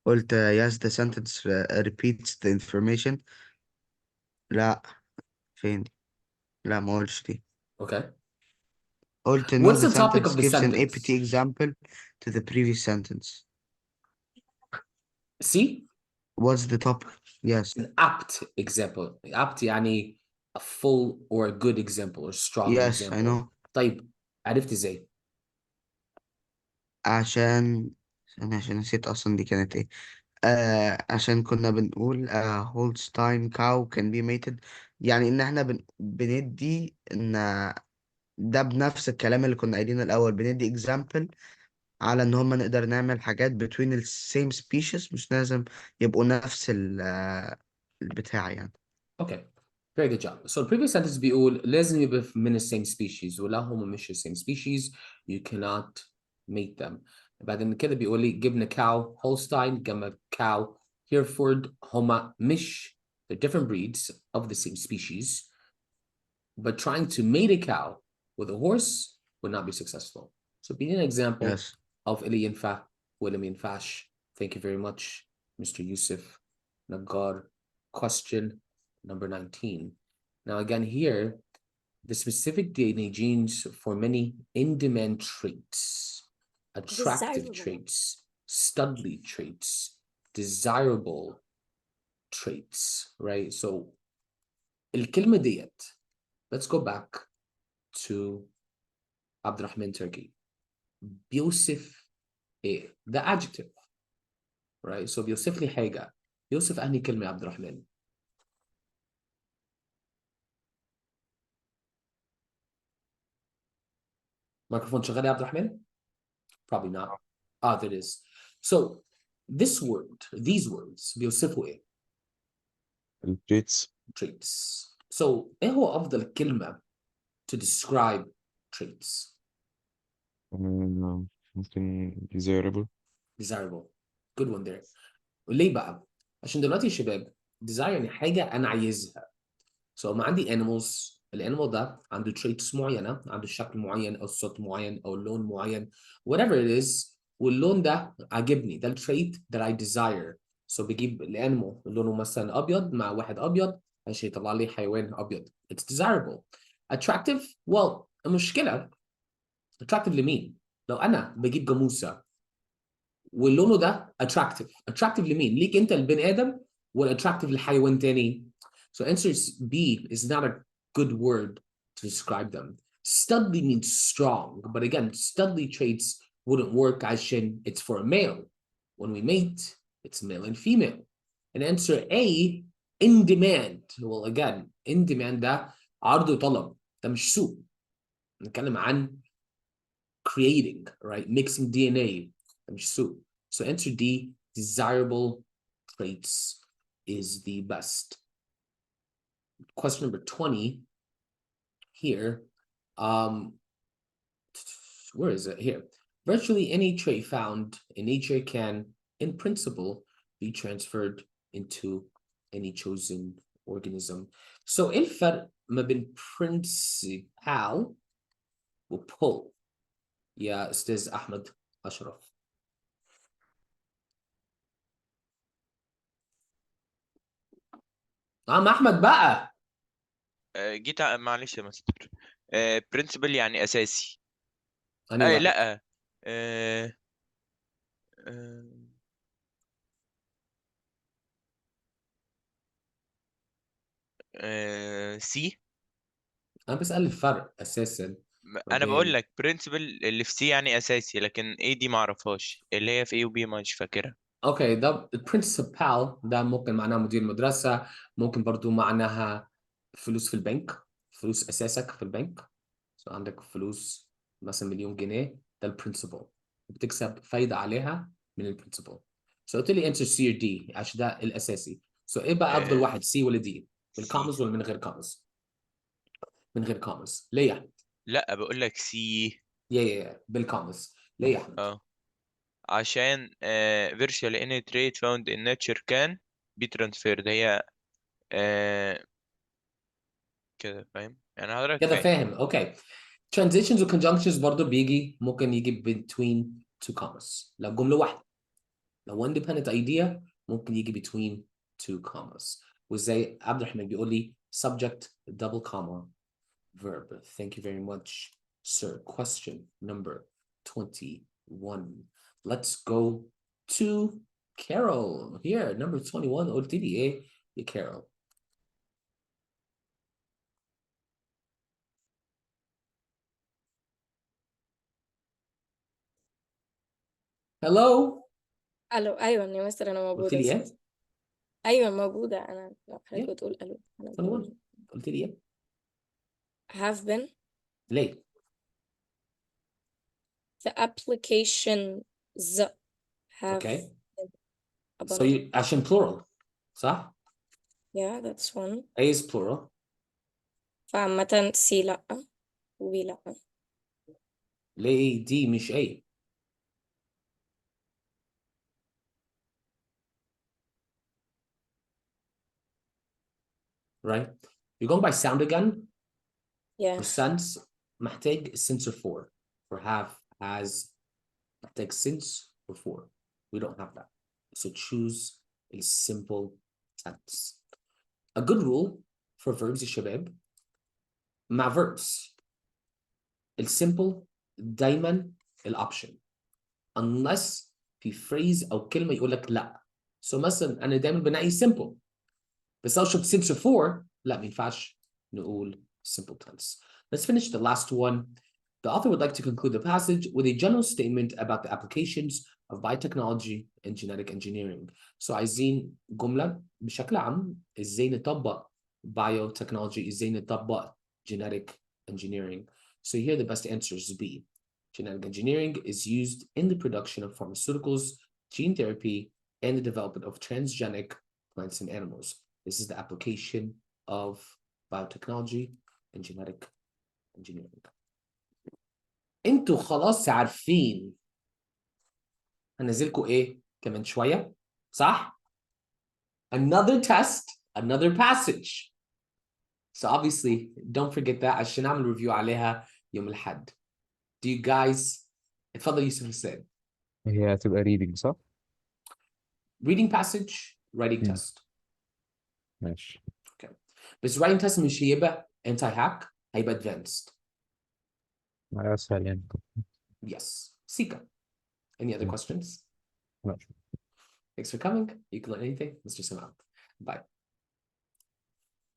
قلت yes the sentence repeats the information. لا، فين دي؟ لا ما قلتش دي. Okay. قلت no What's the the topic of sentence the gives an sentence? APT example to the previous sentence. See? What's the topic? Yes. An apt example. apt يعني a full or a good example or strong Yes I example. know. طيب عرفت ازاي؟ عشان نسيت أصلا دي كانت إيه. عشان كنا بنقول Holstein cow can be mated، يعني إن إحنا بندي إن ده بنفس الكلام اللي كنا قايلينه الأول، بندي example على إن هما نقدر نعمل حاجات between the same species، مش لازم يبقوا نفس البتاع يعني. Okay. Very good job. So the previous sentence بيقول لازم يبقى من the same species، ولا هم مش the same species you cannot mate them. بعدين كده بيقول لي جبنا cow Holstein جنب cow Hereford، هما مش the different breeds of the same species, but trying to mate a cow with a horse would not be successful. So be an example Yes. of اللي ينفع واللي ما ينفعش. Thank you very much, Mr. Yusuf Nagar. Question number 19. Now again here, the specific DNA genes for many in-demand traits, attractive desirable. traits, studly traits, desirable traits, right? So الكلمة ديت, let's go back to Abdurrahman Turkey. بيوصف ايه؟ ده adjective, right? So بيوصف لي حاجة. بيوصف أنهي كلمة يا عبد الرحمن؟ Microphone شغال يا عبد الرحمن? Probably not. Ah, there it is. So this word, these words بيوصفوا ايه؟ traits. Traits. So ايه هو أفضل كلمة to describe traits? ممكن desirable. Desirable. Good one there. وليه بقى؟ عشان دلوقتي يا شباب desire يعني حاجة أنا عايزها. So ما عندي animals، الانيمال ده عنده traits معينة، عنده شكل معين أو صوت معين أو لون معين whatever it is، واللون ده عاجبني، ده التريت that I desire. So بجيب الانيمال لونه مثلا أبيض مع واحد أبيض عشان يطلع لي حيوان أبيض. It's desirable. Attractive. Well المشكلة attractive لمين؟ لو أنا بجيب جاموسة واللونه ده attractive لمين؟ ليك انت البني ادم ولا attractive لحيوان تاني؟ So answer B is not a good word to describe them. Studly means strong, but again, studly traits wouldn't work عشان it's for a male. When we mate, it's male and female. And answer A, in demand. Well, again, in demand ده عرض وطلب، ده مش سوق. نتكلم عن creating, right? Mixing DNA, ده مش سوق. So answer D, desirable traits is the best. Question number 20 here. Where is it? Here. Virtually any trait found in nature can, in principle, be transferred into any chosen organism. So إيه الفرق ما بين principal و pull يا أستاذ أحمد أشرف؟ أحمد بقى. جيت معلش يا مستر. برنسبل يعني اساسي. أنهي واحد؟ لا. آه، سي. أنا بسأل الفرق أساسا ما انا بقول بين. لك برنسبل اللي في سي يعني اساسي، لكن ايه دي ما اعرفهاش، اللي هي في ايه وبي مش فاكرها. اوكي، ده البرنسبال ده ممكن معناها مدير مدرسة، ممكن برضو معناها فلوس في البنك، فلوس أساسك في البنك. عندك فلوس مثلا 1,000,000 جنيه، ده البرنسبل، بتكسب فايدة عليها من البرنسبل. قلت لي انسر سي or دي عشان ده الأساسي. ايه بقى أفضل واحد، سي ولا دي؟ سي. بالكومز ولا من غير كومز؟ من غير كومز. ليه يا أحمد؟ لا بقول لك سي. يا بالكومز. ليه يا أحمد؟ عشان virtually any trait found in nature can be transferred. هي كده فاهم يعني، حضرتك كده فاهم. فاهم. اوكي. transitions و conjunctions برضو ممكن يجي between two commas لو جملة واحدة. لو independent idea ممكن يجي between two commas. وزي عبد الرحمن بيقول لي subject double comma verb. Thank you very much, sir. Question number 21. Let's go to Carol. Here, number 21. قلت لي ايه يا Carol؟ Hello. الو، ايوه يا مستر، انا قلت موجوده لي اساسا. ايه؟ ايوه موجوده، انا لو Yeah. حضرتك بتقول الو انا 21. بقول قلت لي ايه؟ have been. ليه؟ the applications have Okay. been So abundant. عشان plural صح؟ yeah, that's one. A is plural. فعامة سي لأ وبي لأ. ليه D مش A؟ Right? You're going by sound again. yeah. For sense محتاج sensor for have, has محتاج sense or for. We don't have that. So choose a simple tense. A good rule for verbs يا شباب مع verbs الsimple دايما الoption unless في phrase أو كلمة يقول لك لا. So مثلا أنا دايما بنعي simple بس لو شفت sensor for لا ما ينفعش نقول simple tense. Let's finish the last one. The author would like to conclude the passage with a general statement about the applications of biotechnology and genetic engineering. So عايزين جملة بشكل عام ازاي نطبق biotechnology، ازاي نطبق genetic engineering. So here the best answer is B. Genetic engineering is used in the production of pharmaceuticals, gene therapy, and the development of transgenic plants and animals. This is the application of biotechnology and genetic engineering. انتوا خلاص عارفين هنزلكوا ايه كمان شوية صح؟ Another test, another passage. So obviously don't forget that عشان نعمل ريفيو عليها يوم الأحد. Do you guys اتفضل يوسف حسين. هي هتبقى reading صح؟ Reading passage, writing مم. test. ماشي. Okay. بس writing test مش هيبقى anti-hack، هيبقى advanced. أسهل يعني. Yes. Sika. Any other مم. questions? ماشي. Thanks for coming. You can learn anything. Mr. Samant. Bye.